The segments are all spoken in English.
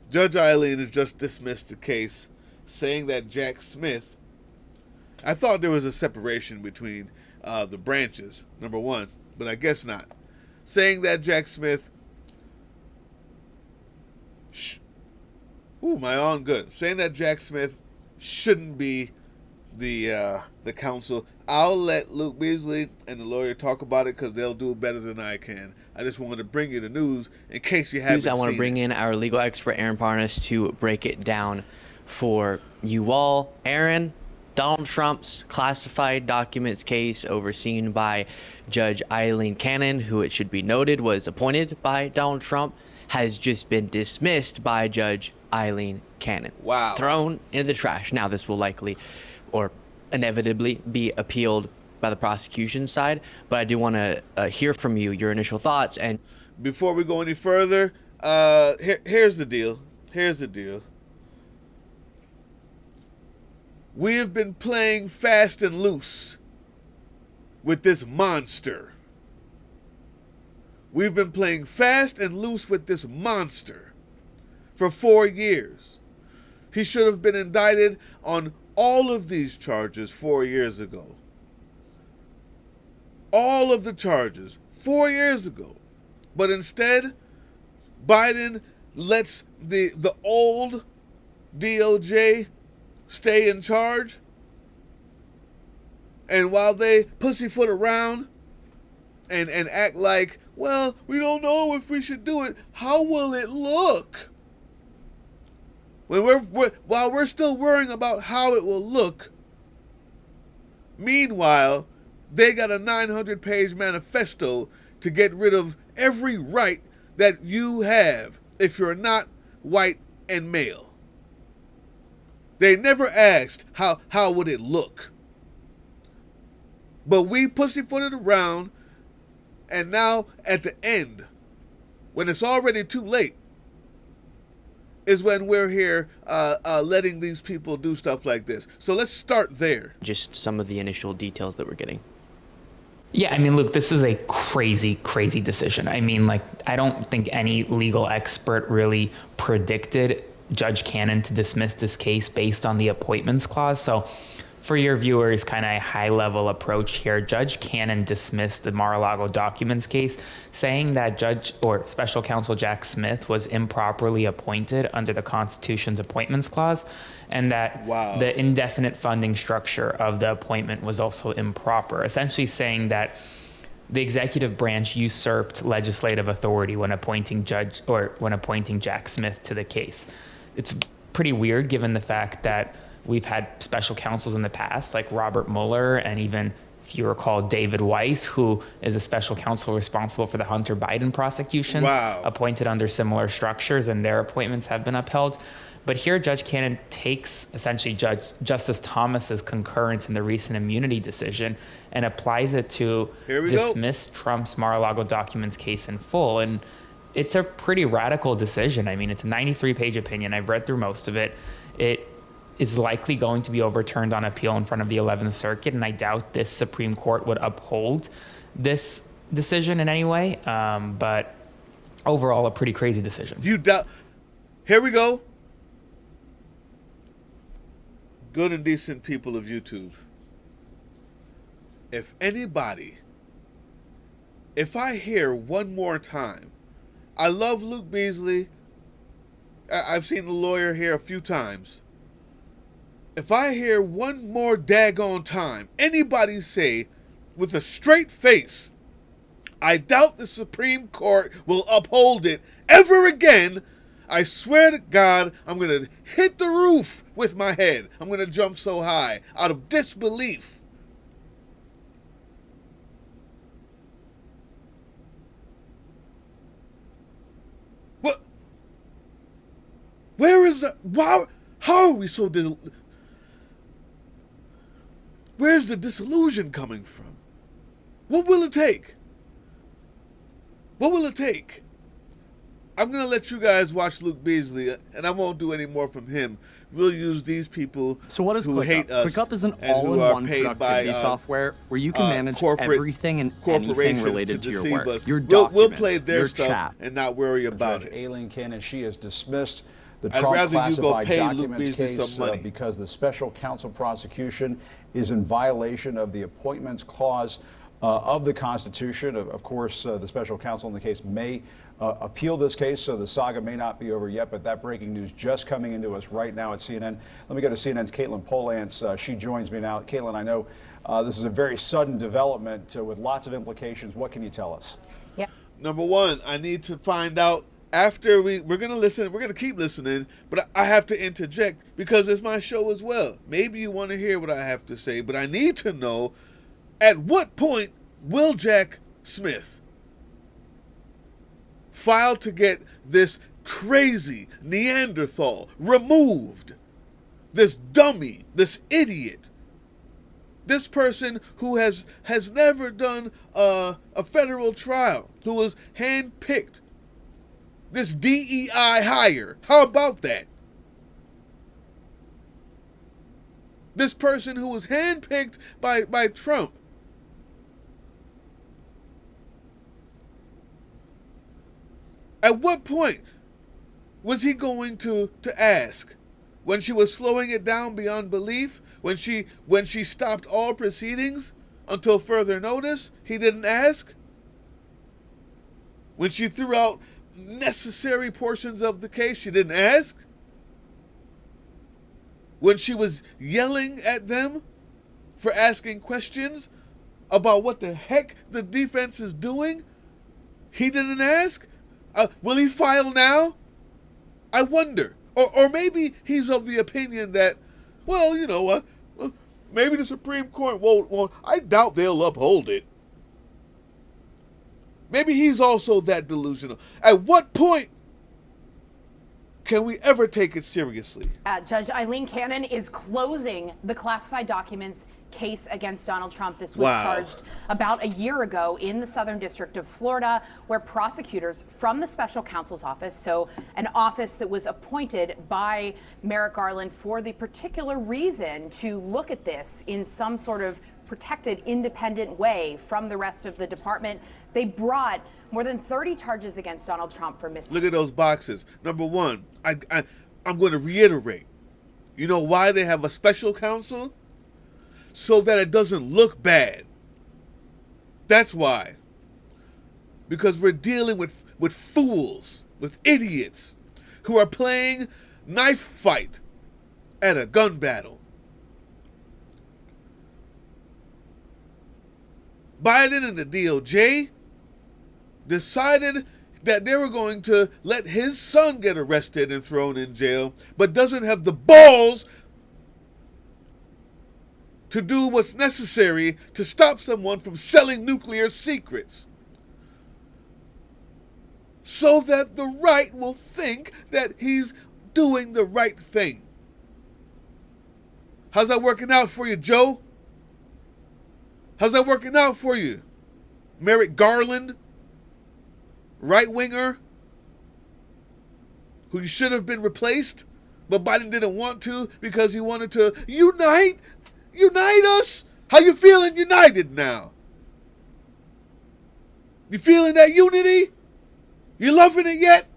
Judge Aileen has just dismissed the case, saying that Jack Smith. I thought there was a separation between the branches, number one, but I guess not. Saying that Jack Smith. Saying that Jack Smith shouldn't be the counsel. I'll let Luke Beasley and the lawyer talk about it because they'll do it better than I can. I just wanted to bring you the news in case you haven't seen it. I want to bring in our legal expert, Aaron Parnas, to break it down for you all. Aaron, Donald Trump's classified documents case overseen by Judge Aileen Cannon, who, it should be noted, was appointed by Donald Trump, has just been dismissed by Judge Aileen Cannon. Wow. Thrown into the trash. Now, this will likely or inevitably be appealed by the prosecution side, but I do want to hear from you, your initial thoughts. And before we go any further, here's the deal. We have been playing fast and loose with this monster. We've been playing fast and loose with this monster for 4 years. He should have been indicted on all of these charges 4 years ago. All of the charges 4 years ago. But instead, Biden lets the old DOJ stay in charge. And while they pussyfoot around and act like, well, we don't know if we should do it, how will it look? When while we're still worrying about how it will look, meanwhile, they got a 900-page manifesto to get rid of every right that you have if you're not white and male. They never asked how would it look. But we pussyfooted around, and now at the end, when it's already too late, is when we're here letting these people do stuff like this. So let's start there. Just some of the initial details that we're getting. Yeah, I mean, look, this is a crazy, crazy decision. I mean, like, I don't think any legal expert really predicted Judge Cannon to dismiss this case based on the appointments clause. So for your viewers, kind of a high-level approach here, Judge Cannon dismissed the Mar-a-Lago Documents case, saying that Judge or Special Counsel Jack Smith was improperly appointed under the Constitution's appointments clause, and that the indefinite funding structure of the appointment was also improper, essentially saying that the executive branch usurped legislative authority when appointing Jack Smith to the case. It's pretty weird given the fact that we've had special counsels in the past, like Robert Mueller, and even, if you recall, David Weiss, who is a special counsel responsible for the Hunter Biden prosecutions, appointed under similar structures, and their appointments have been upheld. But here, Judge Cannon takes essentially Justice Thomas's concurrence in the recent immunity decision and applies it to dismiss Trump's Mar-a-Lago Documents case in full. And it's a pretty radical decision. I mean, it's a 93-page opinion. I've read through most of it. It is likely going to be overturned on appeal in front of the 11th Circuit, and I doubt this Supreme Court would uphold this decision in any way. But overall, a pretty crazy decision. You doubt? Here we go. Good and decent people of YouTube. If I hear one more time, I love Luke Beasley. I've seen the lawyer here a few times. If I hear one more daggone time anybody say with a straight face, I doubt the Supreme Court will uphold it ever again, I swear to God, I'm going to hit the roof with my head. I'm going to jump so high out of disbelief. What? Where is the... How are we so... Where's the disillusion coming from? What will it take? What will it take? I'm going to let you guys watch Luke Beasley, and I won't do any more from him. We'll use these people who hate us. ClickUp is an all-in-one productivity software where you can manage everything and anything related to your work. Your documents, we'll play their your stuff chat. and not worry about Judge it. Aileen Cannon, she has dismissed the I'd Trump rather you go classified pay Luke documents Beasley case some money. because the special counsel prosecution is in violation of the Appointments Clause of the Constitution. Of course, the special counsel in the case may appeal this case, so the saga may not be over yet, but that breaking news just coming into us right now at CNN. Let me go to CNN's Caitlin Polance. She joins me now. Caitlin, I know this is a very sudden development with lots of implications. What can you tell us? Yeah. Number one, I need to find out after we're going to listen. We're going to keep listening, but I have to interject because it's my show as well. Maybe you want to hear what I have to say, but I need to know at what point will Jack Smith file to get this crazy Neanderthal removed, this dummy, this idiot, this person who has never done a federal trial, who was handpicked, this DEI hire. How about that? This person who was handpicked by Trump. At what point was he going to ask? When she was slowing it down beyond belief? When she stopped all proceedings until further notice? He didn't ask? When she threw out necessary portions of the case, she didn't ask? When she was yelling at them for asking questions about what the heck the defense is doing, he didn't ask? Will he file now? I wonder. Or maybe he's of the opinion that, well, you know what, maybe the Supreme Court won't. I doubt they'll uphold it. Maybe he's also that delusional. At what point can we ever take it seriously? Judge Aileen Cannon is closing the classified documents case against Donald Trump. This was charged about a year ago in the Southern District of Florida, where prosecutors from the special counsel's office, so an office that was appointed by Merrick Garland for the particular reason to look at this in some sort of protected, independent way from the rest of the department, they brought more than 30 charges against Donald Trump for misconduct. Look at those boxes. Number one, I'm going to reiterate. You know why they have a special counsel? So that it doesn't look bad. That's why. Because we're dealing with fools, with idiots, who are playing knife fight at a gun battle. Biden and the DOJ decided that they were going to let his son get arrested and thrown in jail, but doesn't have the balls to do what's necessary to stop someone from selling nuclear secrets. So that the right will think that he's doing the right thing. How's that working out for you, Joe? How's that working out for you? Merrick Garland, right-winger, who should have been replaced, but Biden didn't want to because he wanted to unite us. How you feeling united now? You feeling that unity? You loving it yet?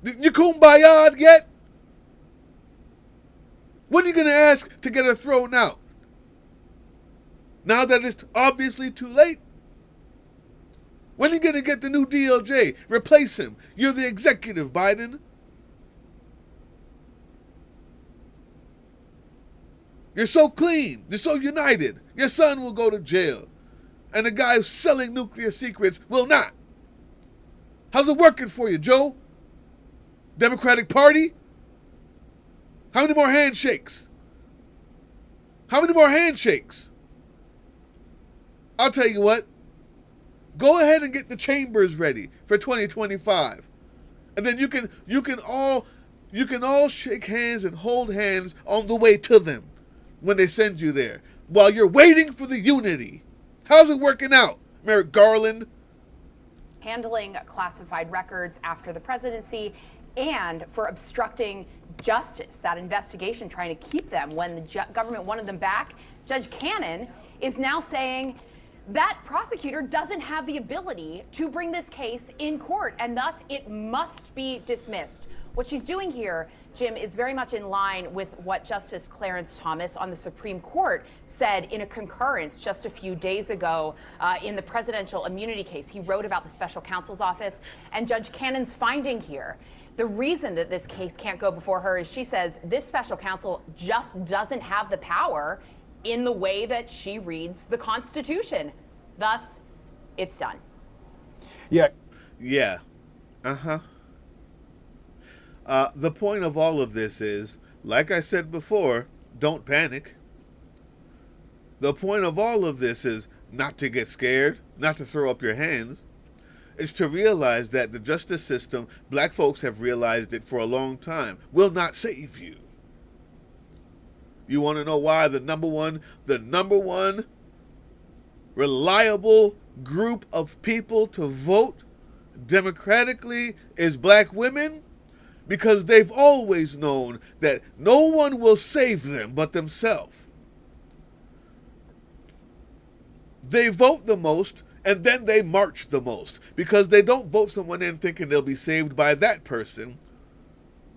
You kumbaya yet? When are you going to ask to get her thrown out? Now that it's obviously too late? When are you going to get the new DOJ? Replace him. You're the executive, Biden. You're so clean. You're so united. Your son will go to jail. And the guy who's selling nuclear secrets will not. How's it working for you, Joe? Democratic Party? How many more handshakes? How many more handshakes? I'll tell you what. Go ahead and get the chambers ready for 2025. And then you can all shake hands and hold hands on the way to them when they send you there, while you're waiting for the unity. How's it working out, Merrick Garland? Handling classified records after the presidency and for obstructing justice, that investigation, trying to keep them when the government wanted them back. Judge Cannon is now saying that prosecutor doesn't have the ability to bring this case in court, and thus it must be dismissed. What she's doing here, Jim, is very much in line with what Justice Clarence Thomas on the Supreme Court said in a concurrence just a few days ago in the presidential immunity case. He wrote about the special counsel's office and Judge Cannon's finding here. The reason that this case can't go before her is she says this special counsel just doesn't have the power in the way that she reads the Constitution. Thus, it's done. Yeah. Yeah. Uh-huh. The point of all of this is, like I said before, don't panic. The point of all of this is not to get scared, not to throw up your hands. It's to realize that the justice system, black folks have realized it for a long time, will not save you. You want to know why the number one reliable group of people to vote democratically is black women? Because they've always known that no one will save them but themselves. They vote the most, and then they march the most, because they don't vote someone in thinking they'll be saved by that person.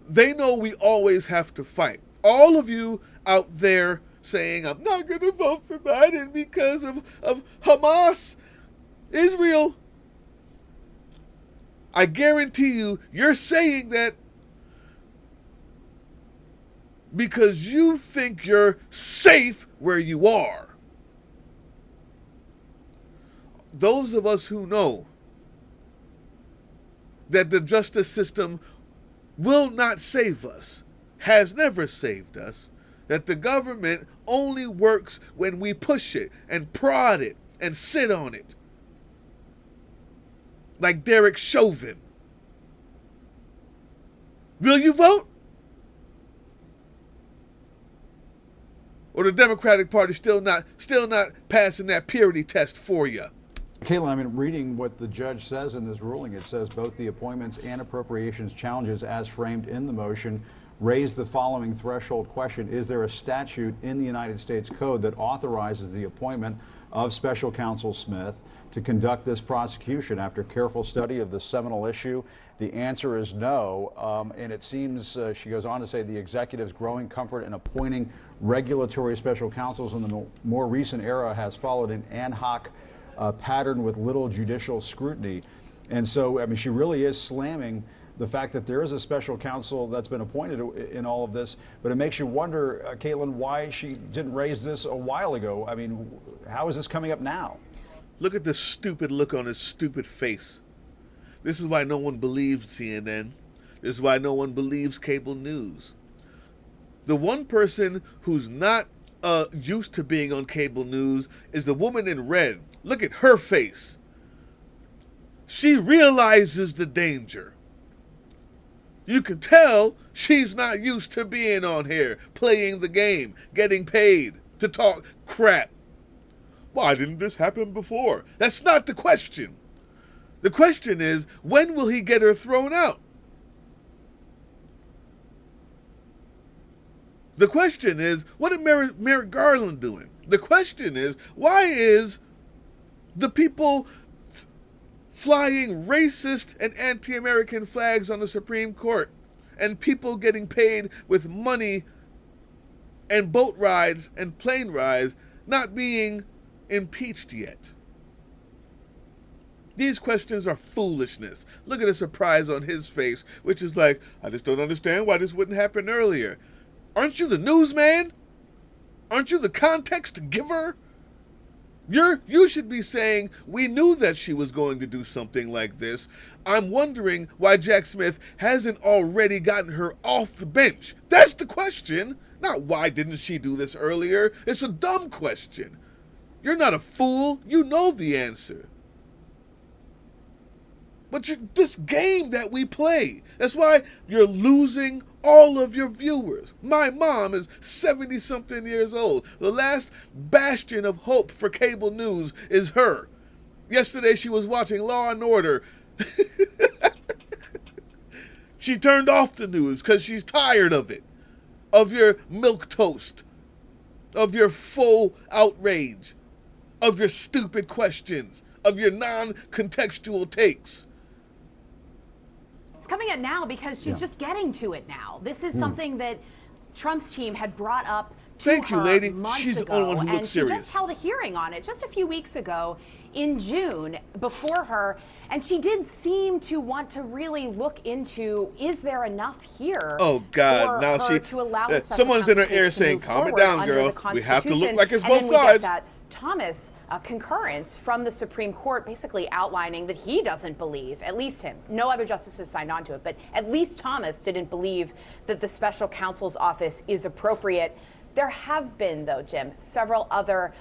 They know we always have to fight. All of you out there saying, I'm not going to vote for Biden because of Hamas, Israel. I guarantee you, you're saying that because you think you're safe where you are. Those of us who know that the justice system will not save us, has never saved us, that the government only works when we push it and prod it and sit on it. Like Derek Chauvin. Will you vote? Or the Democratic Party still not passing that purity test for you? Caitlin, I mean, reading what the judge says in this ruling, it says both the appointments and appropriations challenges as framed in the motion raise the following threshold question. Is there a statute in the United States Code that authorizes the appointment of Special Counsel Smith to conduct this prosecution? After careful study of the seminal issue, the answer is no. And it seems, she goes on to say, the executive's growing comfort in appointing regulatory special counsels in the more recent era has followed an ad hoc pattern with little judicial scrutiny. And so, I mean, she really is slamming the fact that there is a special counsel that's been appointed in all of this. But it makes you wonder, Caitlin, why she didn't raise this a while ago. I mean, how is this coming up now? Look at this stupid look on his stupid face. This is why no one believes CNN. This is why no one believes cable news. The one person who's not used to being on cable news is the woman in red. Look at her face. She realizes the danger. You can tell she's not used to being on here, playing the game, getting paid to talk crap. Why didn't this happen before? That's not the question. The question is, when will he get her thrown out? The question is, what is Merrick Garland doing? The question is, why is the people flying racist and anti-American flags on the Supreme Court and people getting paid with money and boat rides and plane rides not being impeached yet? These questions are foolishness. Look at the surprise on his face, which is like, I just don't understand why this wouldn't happen earlier. Aren't you the newsman? Aren't you the context giver? You should be saying, we knew that she was going to do something like this. I'm wondering why Jack Smith hasn't already gotten her off the bench. That's the question. Not why didn't she do this earlier. It's a dumb question. You're not a fool. You know the answer. But this game that we play, that's why you're losing all of your viewers. My mom is 70-something years old. The last bastion of hope for cable news is her. Yesterday she was watching Law and Order. She turned off the news because she's tired of it. Of your milquetoast. Of your full outrage. of your stupid questions, of your non-contextual takes. It's coming up now because she's just getting to it now. This is something that Trump's team had brought up to Thank her you, lady. months She's the ago, only one who and looks she serious. just held a hearing on it just a few weeks ago in June before her, and she did seem to want to really look into, is there enough here? Oh God! Now her to allow the special someone's in her counsel ear to saying, move "Calm it forward down, under girl. the We have to look Constitution." like it's And both then we get sides." that Thomas concurrence from the Supreme Court basically outlining that he doesn't believe, at least him, no other justices signed on to it, but at least Thomas didn't believe that the special counsel's office is appropriate. There have been, though, Jim, several other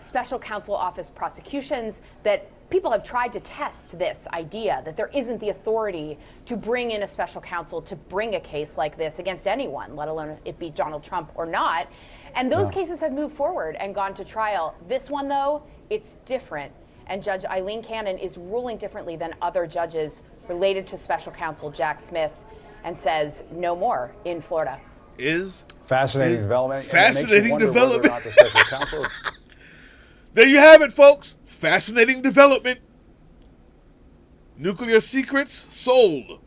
special counsel office prosecutions that people have tried to test this idea that there isn't the authority to bring in a special counsel to bring a case like this against anyone, let alone it be Donald Trump or not. And those cases have moved forward and gone to trial. This one, though, it's different. And Judge Aileen Cannon is ruling differently than other judges related to special counsel Jack Smith, and says no more in Florida. Fascinating development. Fascinating development. Not the special counsel. There you have it, folks. Fascinating development. Nuclear secrets sold.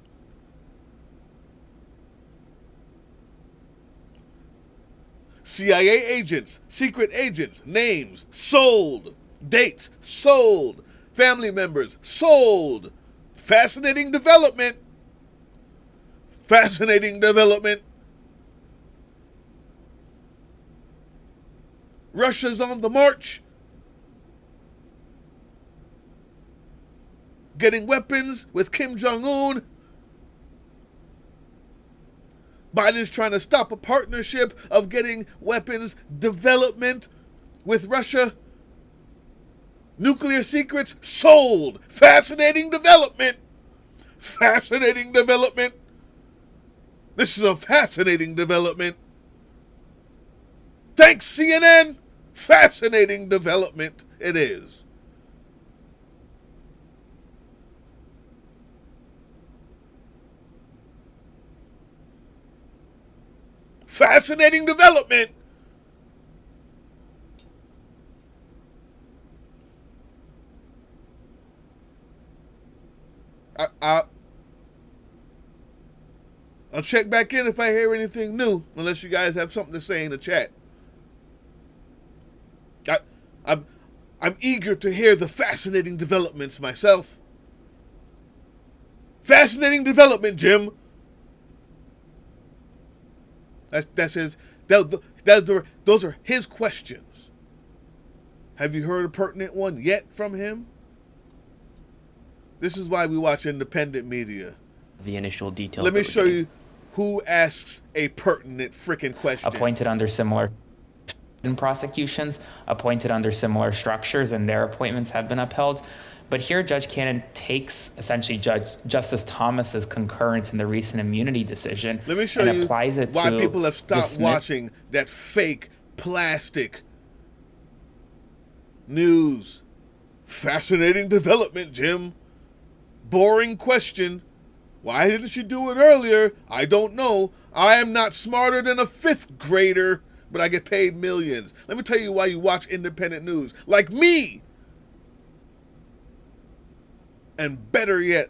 CIA agents, secret agents, names sold. Dates sold. Family members sold. Fascinating development. Fascinating development. Russia's on the march. Getting weapons with Kim Jong-un. Biden's trying to stop a partnership of getting weapons development with Russia. Nuclear secrets sold. Fascinating development. Fascinating development. This is a fascinating development. Thanks, CNN. Fascinating development it is. Fascinating development. I'll check back in if I hear anything new, unless you guys have something to say in the chat. I'm eager to hear the fascinating developments myself. Fascinating development, Jim. That's his. Those are his questions. Have you heard a pertinent one yet from him? This is why we watch independent media. The initial details. Let me show you who asks a pertinent freaking question. Appointed under similar prosecutions, appointed under similar structures, and their appointments have been upheld. But here, Judge Cannon takes essentially Justice Thomas's concurrence in the recent immunity decision. Let me show you applies it why people have stopped watching that fake plastic news. Fascinating development, Jim. Boring question. Why didn't she do it earlier? I don't know. I am not smarter than a 5th grader, but I get paid millions. Let me tell you why you watch independent news. Like me. And better yet,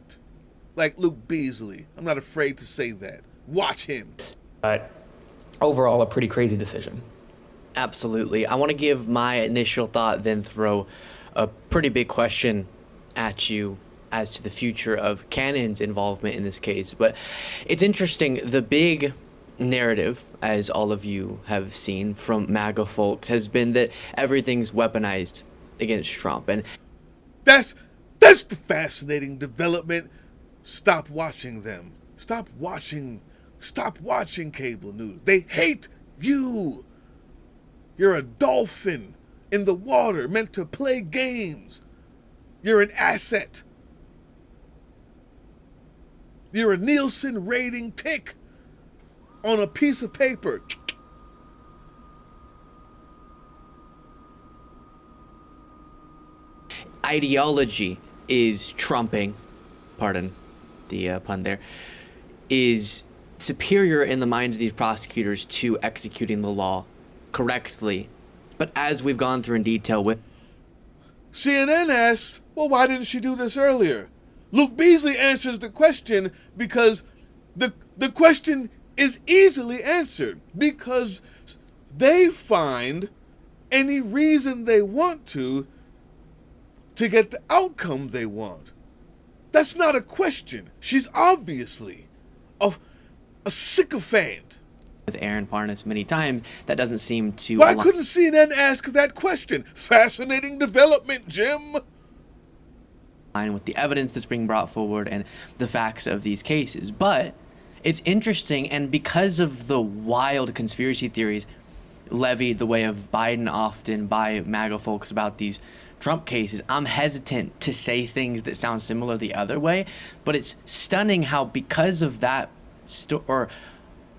like Luke Beasley. I'm not afraid to say that. Watch him. But overall, a pretty crazy decision. Absolutely. I want to give my initial thought, then throw a pretty big question at you as to the future of Cannon's involvement in this case. But it's interesting, the big narrative, as all of you have seen from MAGA folks, has been that everything's weaponized against Trump. And that's the fascinating development. Stop watching them. Stop watching cable news. They hate you. You're a dolphin in the water meant to play games. You're an asset. You're a Nielsen rating tick on a piece of paper. Ideology is trumping, pardon the pun there, is superior in the minds of these prosecutors to executing the law correctly. But as we've gone through in detail with... CNN asks, well, why didn't she do this earlier? Luke Beasley answers the question because the question is easily answered, because they find any reason they want to get the outcome they want. That's not a question. She's obviously a sycophant. With Aaron Parnas many times, that doesn't seem to Why couldn't CNN ask that question? Fascinating development, Jim. With the evidence that's being brought forward and the facts of these cases. But it's interesting, and because of the wild conspiracy theories levied the way of Biden often by MAGA folks about these Trump cases, I'm hesitant to say things that sound similar the other way. But it's stunning how, because of that, or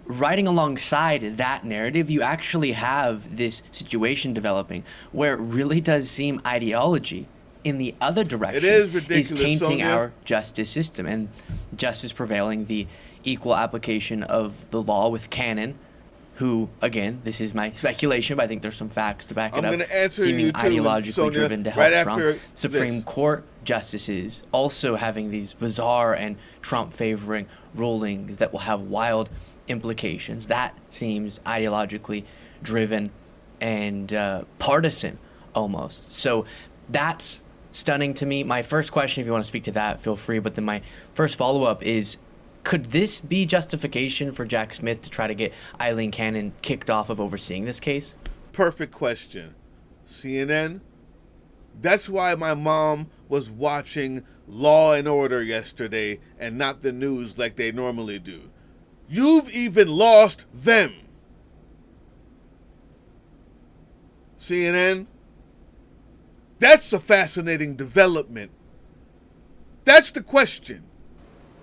riding alongside that narrative, you actually have this situation developing where it really does seem ideology in the other direction is tainting our justice system, and justice prevailing, the equal application of the law with Cannon, who, again, this is my speculation, but I think there's some facts to back it up, seeming ideologically driven to help Trump. Supreme Court justices also having these bizarre and Trump-favoring rulings that will have wild implications. That seems ideologically driven and partisan almost. So that's stunning to me. My first question, if you want to speak to that, feel free. But then my first follow-up is, could this be justification for Jack Smith to try to get Aileen Cannon kicked off of overseeing this case? Perfect question. CNN, that's why my mom was watching Law and Order yesterday and not the news like they normally do. You've even lost them. CNN, that's a fascinating development. That's the question.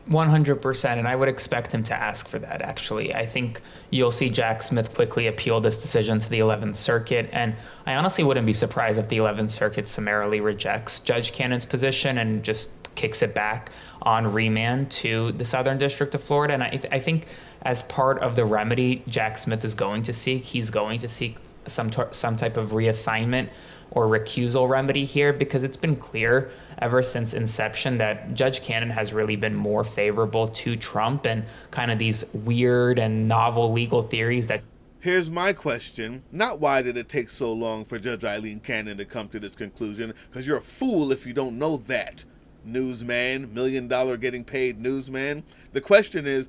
100%, and I would expect him to ask for that, actually. I think you'll see Jack Smith quickly appeal this decision to the 11th Circuit, and I honestly wouldn't be surprised if the 11th Circuit summarily rejects Judge Cannon's position and just kicks it back on remand to the Southern District of Florida. And I think as part of the remedy Jack Smith is going to seek, he's going to seek some type of reassignment or recusal remedy here, because it's been clear ever since inception that Judge Cannon has really been more favorable to Trump, and kind of these weird and novel legal theories that... Here's my question. Not why did it take so long for Judge Aileen Cannon to come to this conclusion, because you're a fool if you don't know that, newsman, $1 million getting paid newsman. The question is,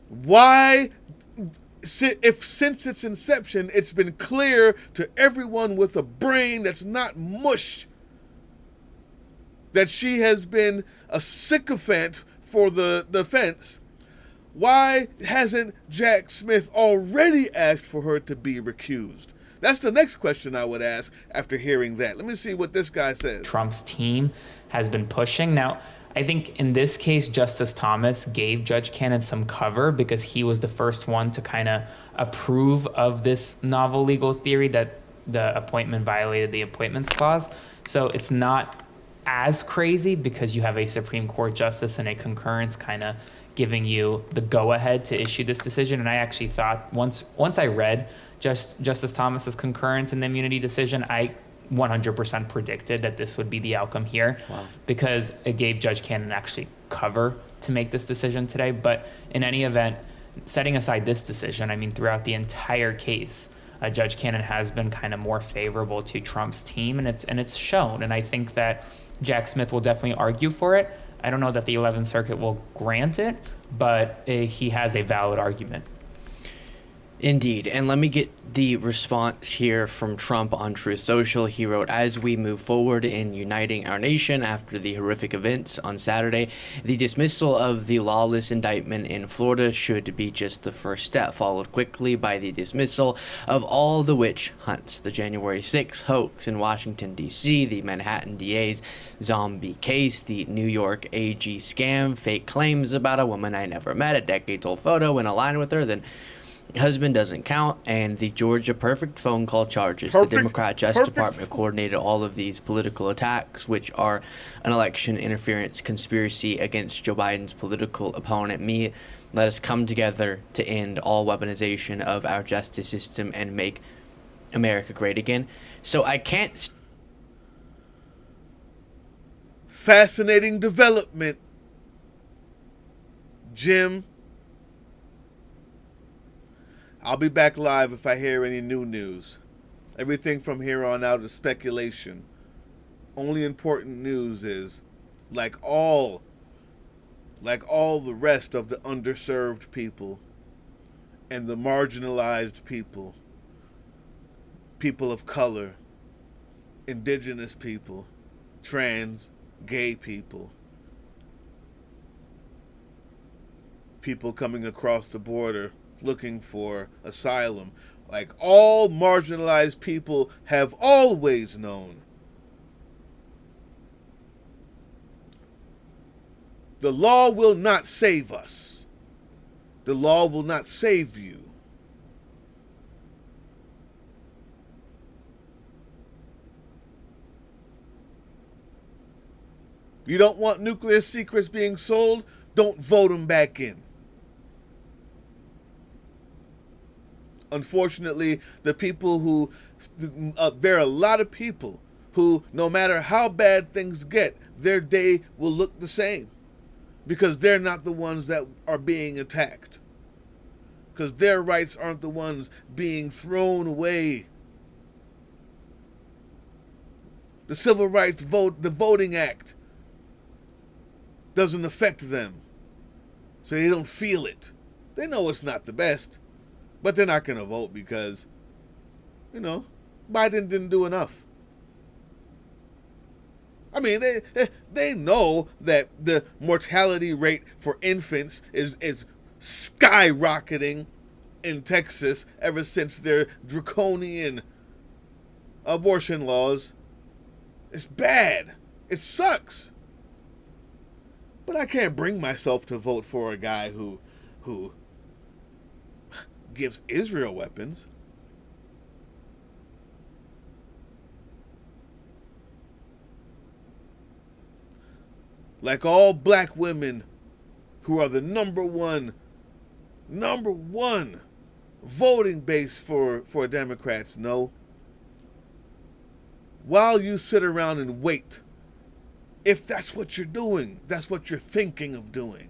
why... If since its inception, it's been clear to everyone with a brain that's not mush that she has been a sycophant for the defense, why hasn't Jack Smith already asked for her to be recused? That's the next question I would ask after hearing that. Let me see what this guy says. Trump's team has been pushing. Now, I think in this case, Justice Thomas gave Judge Cannon some cover because he was the first one to kind of approve of this novel legal theory that the appointment violated the Appointments Clause. So it's not as crazy because you have a Supreme Court justice and a concurrence kind of giving you the go-ahead to issue this decision. And I actually thought once I read Justice Thomas's concurrence in the immunity decision, I 100% predicted that this would be the outcome here. Wow. Because it gave Judge Cannon actually cover to make this decision today. But in any event, setting aside this decision, I mean, throughout the entire case, Judge Cannon has been kind of more favorable to Trump's team, and it's shown. And I think that Jack Smith will definitely argue for it. I don't know that the 11th Circuit will grant it, but he has a valid argument. Indeed. And let me get the response here from Trump on Truth Social. He wrote, "As we move forward in uniting our nation after the horrific events on Saturday, the dismissal of the lawless indictment in Florida should be just the first step, followed quickly by the dismissal of all the witch hunts, the January 6th hoax in Washington, D.C., the Manhattan DA's zombie case, the New York AG scam, fake claims about a woman I never met, a decades-old photo in a line with her, then husband doesn't count, and the Georgia perfect phone call charges. The Democrat Justice Department coordinated all of these political attacks, which are an election interference conspiracy against Joe Biden's political opponent, me. Let us come together to end all weaponization of our justice system and make America great again." So I can't... Fascinating development, Jim. I'll be back live if I hear any new news. Everything from here on out is speculation. Only important news is, like all the rest of the underserved people and the marginalized people, people of color, indigenous people, trans, gay people, people coming across the border looking for asylum, like all marginalized people have always known. The law will not save us. The law will not save you. You don't want nuclear secrets being sold? Don't vote them back in. Unfortunately, the people who, there are a lot of people who, no matter how bad things get, their day will look the same. Because they're not the ones that are being attacked. Because their rights aren't the ones being thrown away. The Civil Rights Vote, the Voting Act, doesn't affect them. So they don't feel it. They know it's not the best. But they're not going to vote because, Biden didn't do enough. I mean, they know that the mortality rate for infants is skyrocketing in Texas ever since their draconian abortion laws. It's bad. It sucks. But I can't bring myself to vote for a guy who gives Israel weapons. Like all black women who are the number one voting base for Democrats know. While you sit around and wait, if that's what you're doing, that's what you're thinking of doing.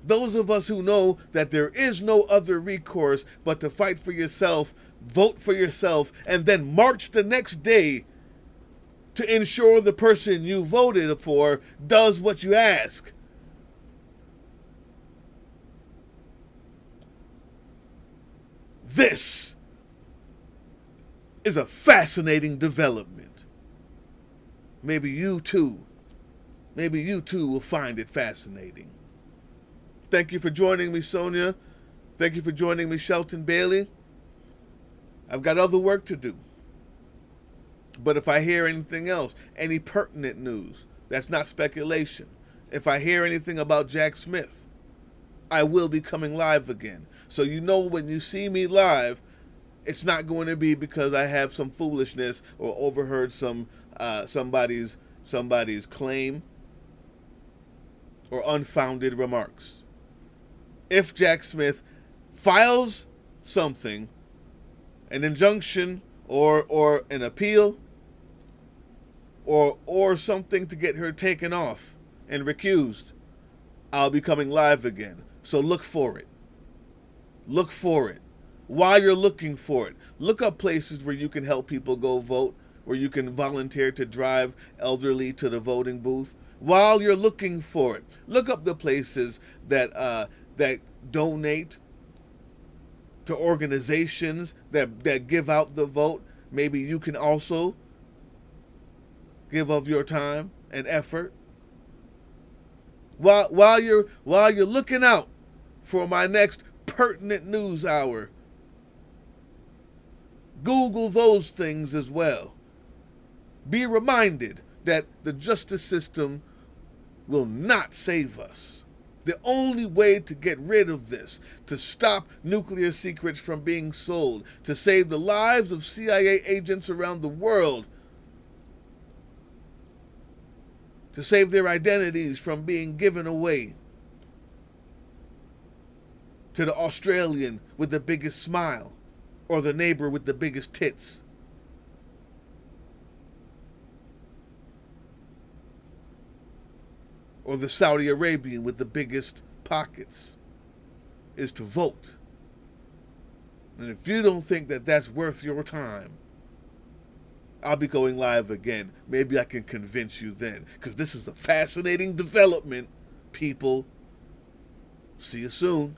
Those of us who know that there is no other recourse but to fight for yourself, vote for yourself, and then march the next day to ensure the person you voted for does what you ask. This is a fascinating development. Maybe you too will find it fascinating. Thank you for joining me, Sonia. Thank you for joining me, Shelton Bailey. I've got other work to do. But if I hear anything else, any pertinent news, that's not speculation. If I hear anything about Jack Smith, I will be coming live again. So when you see me live, it's not going to be because I have some foolishness or overheard somebody's claim or unfounded remarks. If Jack Smith files something, an injunction or an appeal, or something to get her taken off and recused, I'll be coming live again. So look for it. Look for it. While you're looking for it, look up places where you can help people go vote, where you can volunteer to drive elderly to the voting booth. While you're looking for it, look up the places that donate to organizations that give out the vote. Maybe you can also give of your time and effort. While you're looking out for my next pertinent news hour, Google those things as well. Be reminded that the justice system will not save us. The only way to get rid of this, to stop nuclear secrets from being sold, to save the lives of CIA agents around the world, to save their identities from being given away to the Australian with the biggest smile or the neighbor with the biggest tits. or the Saudi Arabian with the biggest pockets, is to vote. And if you don't think that that's worth your time, I'll be going live again. Maybe I can convince you then, because this is a fascinating development, people. See you soon.